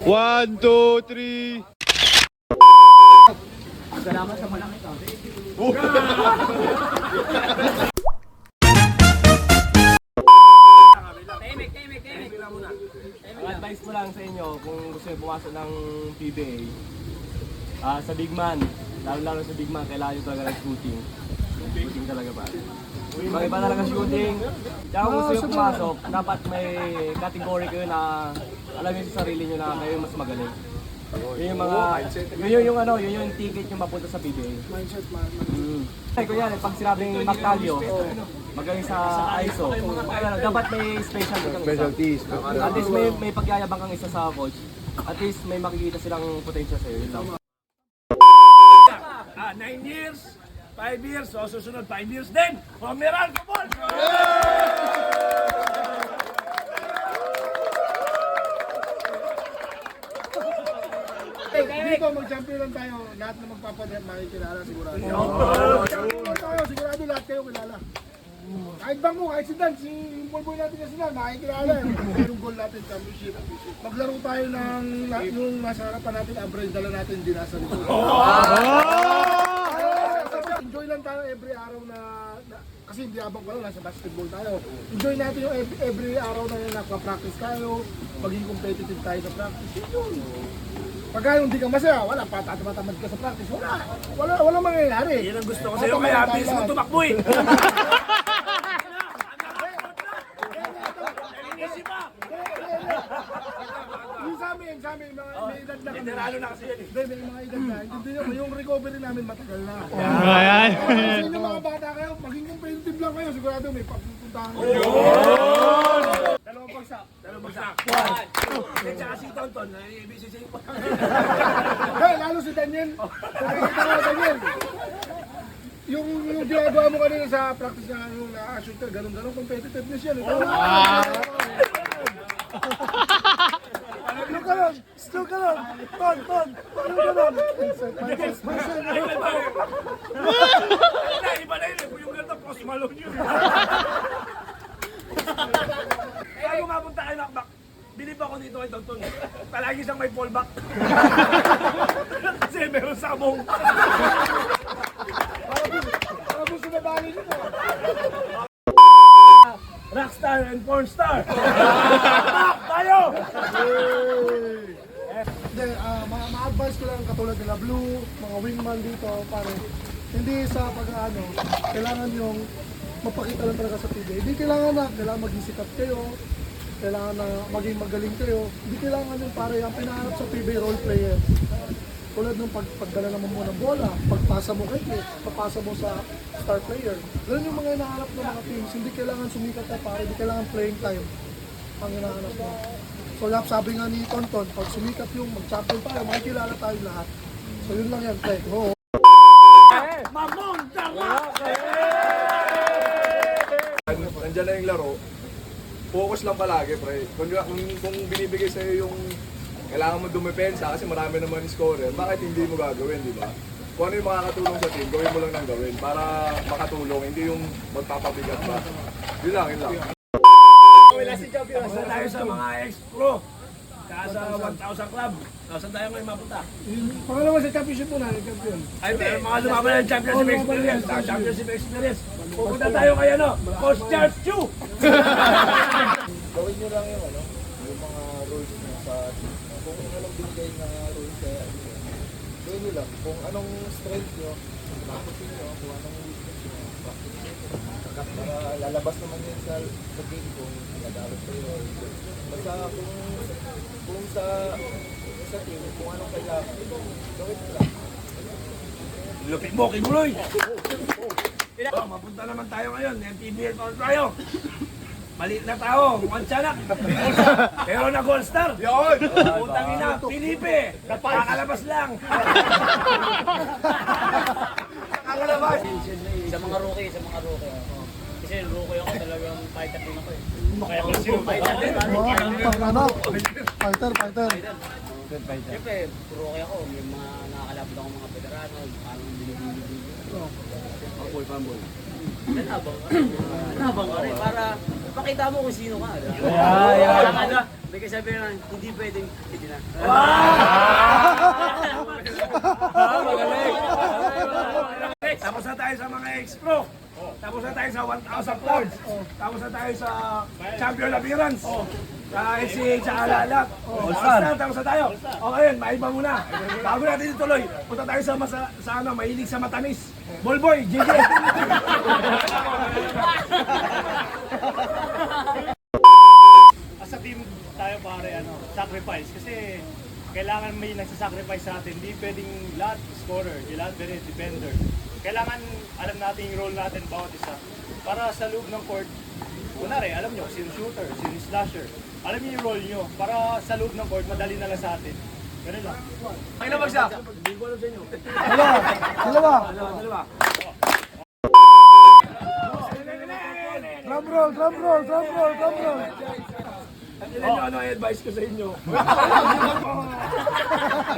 One, two, three. Salamat sa malaki ka. Advice ko lang sa inyo kung gusto nyo pumasok ng PBA, sa big man, lalo sa big man, kailangan nyo talaga ng shooting. Shooting talaga pa. Iba talaga shooting. Tsaka kung gusto nyo pumasok, dapat may category kayo na alam nyo sa sarili nyo na kayo mas magaling. Yun yung mga, yun yung ticket yung mapunta sa PBA. Mindset man. Kuya, pag sinabing Mactalio, magaling sa ISO, dapat may specialties. At least may pagyayabang kang isa sa coach. At least may makikita silang potential sa'yo. Yun lang. 9 years, 5 years, so susunod 5 years din. Pomeral Kubol! Dito mag-champion lang tayo, lahat na magpapadyan makikilala sigurado. Sigurado lahat kayo kilala. Kahit bang mo, kahit si Dan, si Boy natin kasi Dan, makikilala. Yung goal natin, championship. Maglaro tayo ng yung nasa harapan natin, average dala natin, di nasa likod. Enjoy lang tayo every araw na kasi hindi abang pa lang, nasa basketball tayo. Enjoy natin yung every araw na nagpa-practice tayo, maging competitive tayo sa practice. Yun. Pagka hindi ka masaya, wala pa, tatatamad ka sa practice, wala mangyayari. Yan ang gusto ko sa'yo, kaya bilis mo tumakbo eh. Yung sa amin, may edad na kami. Veterano na kasi yan eh. May mga edad na. Hindi nyo, yung recovery namin matagal na. Ayan. Kasi yung mga bata kayo, maging competitive lang kayo, sigurado may papupuntahan kayo. Dalawang bagsak. Tsaka si Tonton, BCC pa. Hey, lalo si Daniel. Nakikita ko Daniel. Yung ginagawa mo kanina sa practice na yung na-shoot ka, ganun-ganun, competitiveness yan. Slow ka lang. Ton. Ganun. Iba na yun eh, kung yung ganda, Post Malone yun. Kaya kung mapunta kayo nakbak, bilib ako dito kay Tonton. Palagi siyang may fallback. Kasi meron sabong. Para mo sinabali nyo po. Rockstar and pornstar. Tayo! Hindi, ma-advise ko lang katulad nila Blue, mga wingman dito, pare. Hindi sa pag-ano, kailangan yung mapakita lang talaga sa TV. Hindi kailangan maging sikat kayo, kailangan na maging magaling kayo. Hindi kailangan yung pare, ang pinahanap sa TV, role player. Tulad nung pagdala naman mo ng bola, pagpasa mo kay Cliff, pagpasa mo sa star player. Ganun yung mga hinahanap ng mga teams. Hindi kailangan sumikat na pare, hindi kailangan playing time ang hinahanap mo. So sabi nga ni Tonton, pag sumikat yung mag-champion tayo, makikilala tayo lahat. So yun lang yan, pre. Oo. Mamon! Tama! Nandiyan na yung laro, focus lang palagi, pre. Kung binibigay sa'yo yung kailangan mo dumepensa kasi marami naman yung scorer, bakit hindi mo gagawin, di ba? Kung ano yung makakatulong sa team, gawin mo lang ng gawin para makatulong, hindi yung magpapabigat pa. Yun lang. Wala si Champion. Basta tayo sa mga ex-pro. Kaya sa 1,000 club. Saan tayo ngayon mapunta? Pangalawa sa championship muna, yung champion. Ay, pero mga lumaban ng championship experience. Championship experience. Pupunta tayo kay Coach Charles Chu. Gawin nyo lang yung mga rules nyo sa team. Kung anong binigay na rules kaya gawin nyo lang. Kung anong strength nyo, practice nyo. Kung anong weakness nyo, practice nyo. Para lalabas naman yun sa game kung nag-aaral kayo. Basta kung sa team, kung anong kailangan, gawin nyo lang. Lupit mo, Kibuloy. Mapunta naman tayo ngayon. MTBL Tour tayo. Maliit na tao, mukhang tiyanak. Pero na gold star. Yun! Putang ina, Felipe. Kakalabas lang. Kakalabas. Sa mga rookie. Kasi rookie ako talagang fighter din ako eh. Kaya ko sino fighter din. Fighter. Siyempre, rookie ako. May mga nakakalapit ako mga veterano. Parang binibili. Pamboy. Labang ka rin para pakita mo kung sino ka. May kasabi naman, hindi pwedeng, hindi na. Tapos na tayo sa mga ex-pro. Tapos na tayo sa 1,000 clubs. Tapos na tayo sa champion appearance. Sa SCH sa Alalat. Tapos na tayo. Okay yun, maiba muna. Bago natin ituloy, punta tayo sa ano, mahilig sa matamis. Ballboy, JJ. As a team tayo pare, sacrifice. Kasi kailangan may nagsasacrifice sa atin. Hindi pwedeng lahat scorer, di lahat pwedeng defender. Kailangan alam natin yung role natin bawat isa. Para sa loob ng court, kunwari, alam nyo, sino shooter, sino slasher. Alam niyo yung role nyo. Para sa loob ng court, madali na lang sa atin. Ganun lang. Ay na bagsak. Dalawa. Drum roll. Ilan nyo ano ang advice ko sa inyo?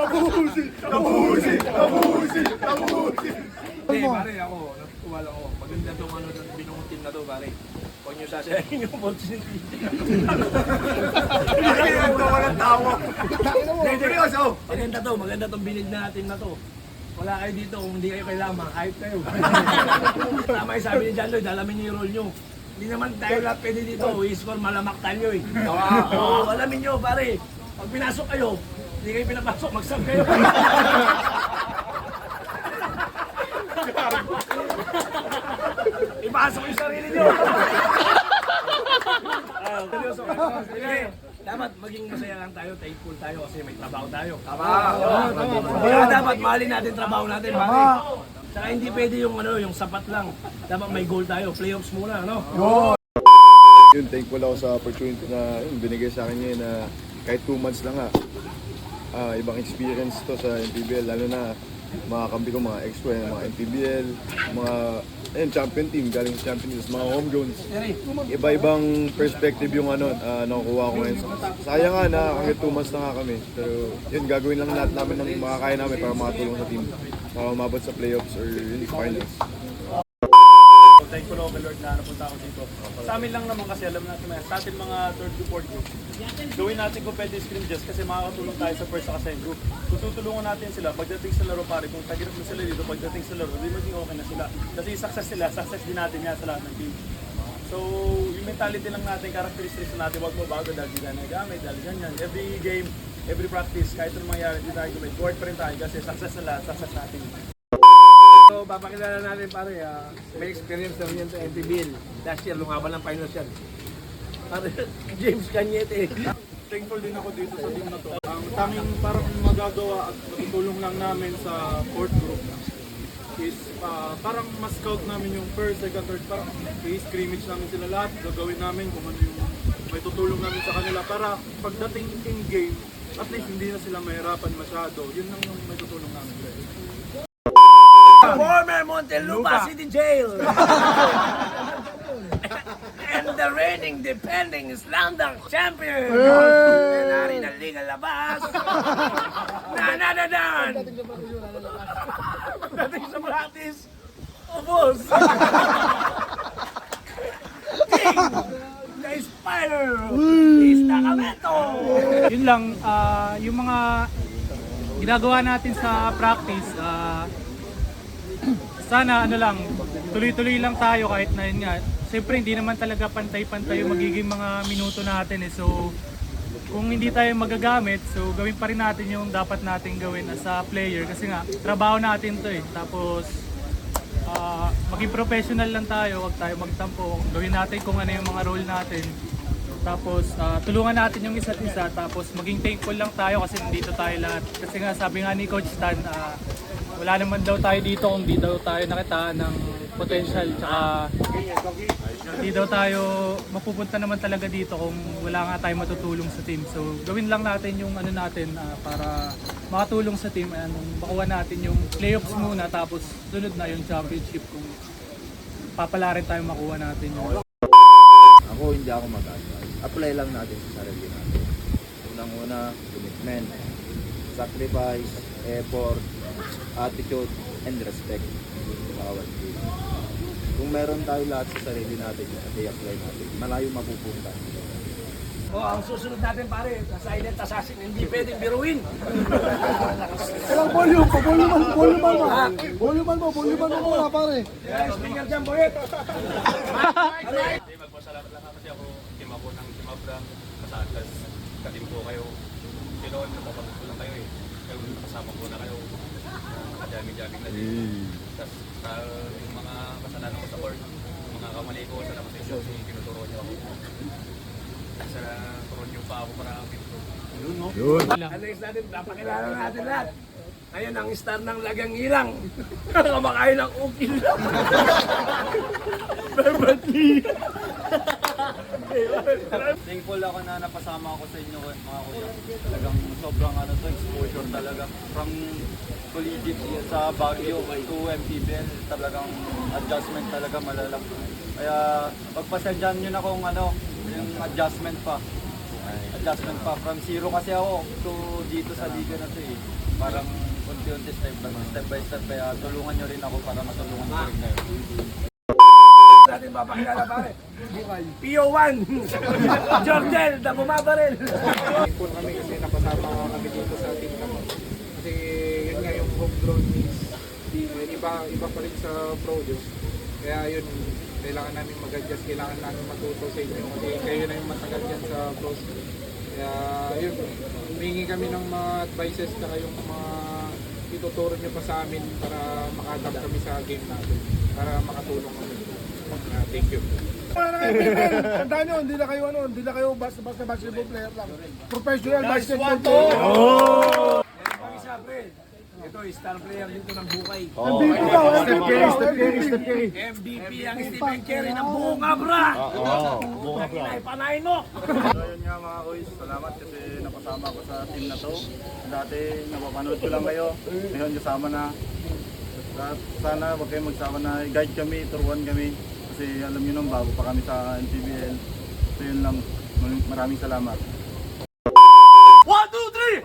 Tabusi. Hindi, pare, ako, natutuwa lang ako. Maganda tong ano, binungon team na to, pare. Huwag nyo sasayahin yung opportunity. Ito, walang tawa. Maganda tong binid natin na to. Wala kayo dito kung hindi kayo kailangan, hype kayo. Tama yung sabi ni John Lloyd, alamin niyo yung role nyo. Hindi naman tayo lahat pwede dito, i-score malamak tayo eh. Oo, alamin nyo pare, pag pinasok kayo, hindi kayo pinapasok, mag-sub kayo. Ipasok yung sarili nyo. Seryoso. Dapat maging masaya lang tayo, thankful tayo kasi may trabaho tayo. Kaya dapat mahalin natin trabaho natin, pare. Saka hindi pwede yung yung sapat lang. Dapat may goal tayo, playoffs muna, no? Yun, thankful ako sa opportunity na yun, binigay sa akin ngayon na kahit 2 months lang ibang experience to sa NPBL, lalo na mga kampi ko, mga ex-pro, mga NPBL, mga champion team, galing sa champion team, mga homegrowns. Iba-ibang perspective yung nakukuha ko ngayon. Sayang nga na hanggang 2 months na nga kami. Pero yun, gagawin lang lahat namin ng makakaya namin para makatulong sa team. Para umabot sa playoffs or yun, finals. Thankful ako kay Lord na napunta ako dito. Sa amin lang naman kasi alam natin sa atin mga third to fourth group. Gawin natin competitive scrimmages kasi makakatulong tayo sa first at second group. Tutulungan natin sila pagdating sa laro pare. Kung tagirap na sila dito pagdating sa laro, di maging okay na sila. Kasi success sila, success din natin yan sa lahat ng team. So, yung mentality lang natin, characteristics natin, wag mo bago dahil di na nagamit, dahil ganyan. Every game, every practice, kahit anong mangyari, di tayo gumit. Work pa rin tayo kasi success na lahat, success natin. So, papakilala natin pare, may experience naman yan sa NPBL. Last year, lumaban ng finals yan. Pare, James Cañete. Thankful din ako dito sa team na to. Ang tanging parang magagawa at matutulong lang namin sa fourth group is parang mas scout namin yung first, second, third, parang i-scrimmage namin sila lahat, gagawin namin kung ano yung may tutulong namin sa kanila para pagdating in game, at least hindi na sila mahirapan masyado. Yun lang yung may tutulong namin. Former Montelupa City Jail. And the reigning, defending Slamdunk champion. Nanari ng Liga Labas. Nananadan. Dating sa practice. Ubus. King. The Spider. Destacamento. Yun lang, yung mga ginagawa natin sa practice, sana tuloy-tuloy lang tayo kahit na yun nga. Siyempre hindi naman talaga pantay-pantay yung magiging mga minuto natin eh. So kung hindi tayo magagamit, so gawin pa rin natin yung dapat natin gawin as a player kasi nga trabaho natin to eh. Tapos maging professional lang tayo, huwag tayo magtampo. Gawin natin kung ano yung mga role natin. Tapos tulungan natin yung isa't isa, tapos maging thankful lang tayo kasi nandito tayo lahat. Kasi nga sabi nga ni Coach Stan, wala naman daw tayo dito kung di daw tayo nakita ng potential, tsaka hindi daw tayo mapupunta naman talaga dito kung wala nga tayo matutulong sa team. So gawin lang natin yung ano natin para makatulong sa team, makuha natin yung playoffs muna, tapos sunod na yung championship kung papala rin tayo makuha natin yung... Ako hindi ako mag-advise. Apply lang natin sa sarili natin. Unang-una, commitment, sacrifice, effort, attitude, and respect sa bawat team. Kung meron tayo lahat sa sarili natin at i-apply natin, malayo mapupunta. Ang susunod natin pare, silent assassin, hindi pwedeng biruin. Ilang volume mo, volume mo muna pare. Speaker dyan, Boyet. Hindi, magpasalamat lang kasi ako, team ako ng Team Abra, masatas, katim po kayo. Tinoon, napapagod ko lang kayo eh. Kayo, nakasama ko na kayo. Nakajaming-jaming na din. Tapos, yung mga kasalanan ko sa court, mga kamali ko sa labas issue, tinuturo niyo ako. Sa turon niyo pa ako para improve. Yun, no? Alis natin, napakilala natin lahat. Ngayon ang star ng Lagang Ilang. Kamakain ng ukil lang. Thankful ako na napasama ako sa inyo mga kuya. Talagang sobrang exposure talaga. From collegiate sa Baguio to MPBL, talagang adjustment talaga malalang. Kaya pagpasadyan nyo na kung yung adjustment pa. Adjustment pa. From zero kasi ako to dito sa liga na to eh. Parang unti-unti step by step. Kaya tulungan nyo rin ako para matulungan ko rin kayo. Natin papakilala pare. PO1. Jordel, na bumabaril. Thankful kami kasi napasama kami dito sa team kami. Kasi yun nga yung homegrown means iba pa rin sa produce. Kaya yun, kailangan namin mag-adjust, kailangan namin matuto sa inyo kasi kayo na yung matagal dyan sa pros. Kaya yun, humingi kami ng mga advices na yung mga ituturo nyo pa sa amin para makatap kami sa game natin, para makatulong kami. Thank you. Tandaan nyo, hindi na kayo basta basketball player lang. Professional basketball player. Isa, pre. Ito, star player dito ng Bukay. MVP daw, Steph Curry. MVP ang Stephen Curry ng buong Abra. Bunga bra. Ay, panahin mo. So yun nga mga kuys, salamat kasi napasama ko sa team na to. Dati napapanood ko lang kayo, ngayon kasama na. Sana wag kayong magsama na, guide kami, turuan kami. Kasi alam nyo nung bago pa kami sa NPBL. So yun lang, maraming salamat. 1, 2, 3!